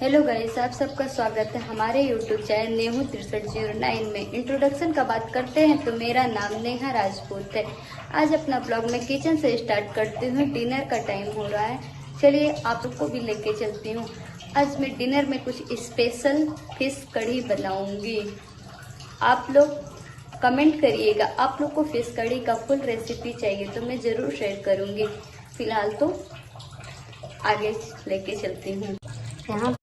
Hello guys, आप सबका स्वागत है हमारे यूट्यूब चैनल नेहू 6309 में। इंट्रोडक्शन का बात करते हैं तो मेरा नाम नेहा राजपूत है। आज अपना ब्लॉग में किचन से स्टार्ट करती हूँ। डिनर का टाइम हो रहा है, चलिए आप लोग को भी लेके चलती हूँ। आज मैं डिनर में कुछ स्पेशल फिश कढ़ी बनाऊंगी। आप लोग कमेंट करिएगा, आप लोग को फिश कढ़ी का फुल रेसिपी चाहिए तो मैं ज़रूर शेयर करूँगी। फिलहाल तो आगे लेके चलती हूँ। यहाँ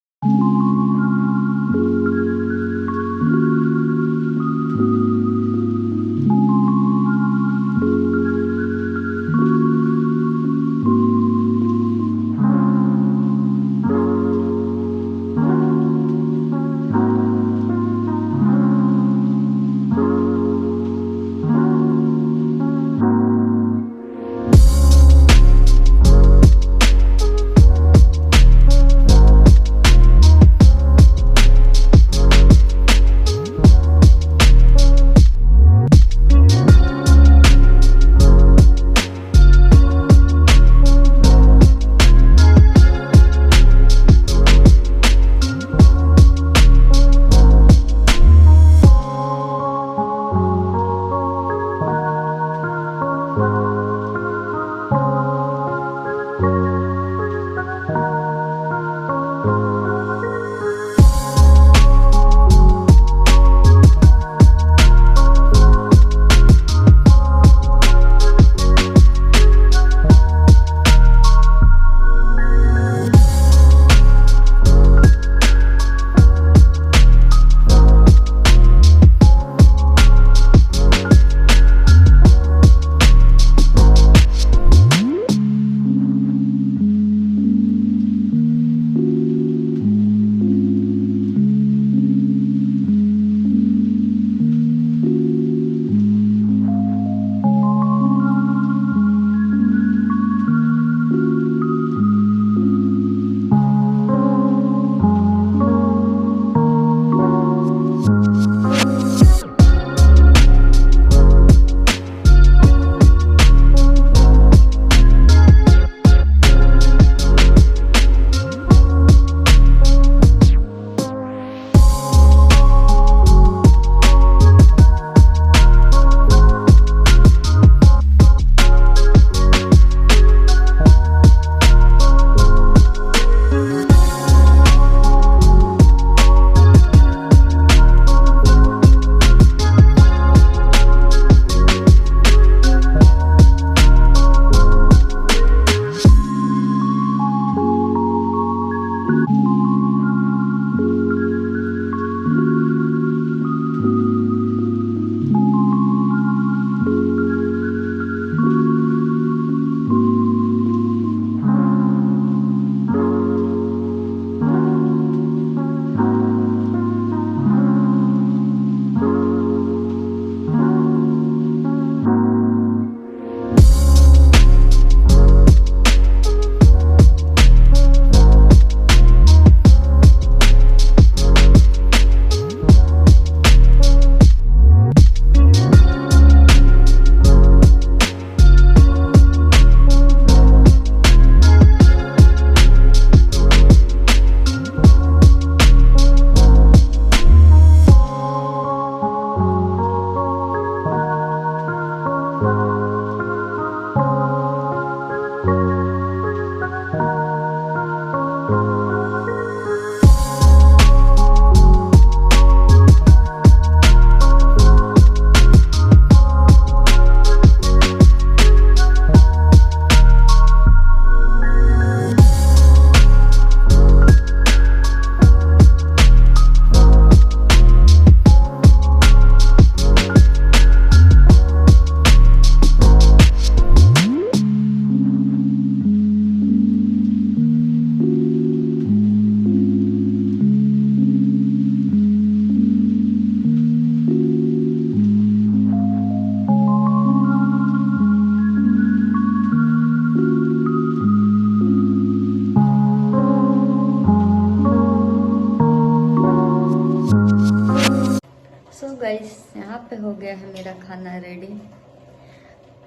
गाइस, यहाँ पे हो गया है मेरा खाना रेडी।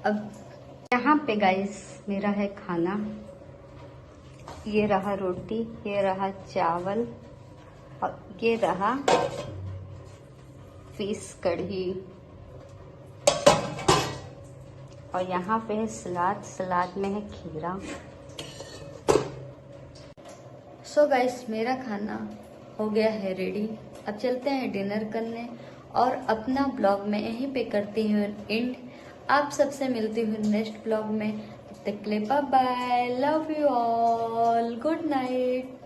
अब यहाँ पे गाइस मेरा है खाना। ये रहा रोटी, ये रहा चावल और ये रहा फिश कढ़ी। और यहाँ पे है सलाद, सलाद में है खीरा। सो गाइस, मेरा खाना हो गया है रेडी। अब चलते हैं डिनर करने और अपना ब्लॉग मैं यहीं पे करती हूँ एंड। आप सबसे मिलती हूँ नेक्स्ट ब्लॉग में। तब तक के लिए bye bye, love you all, good night.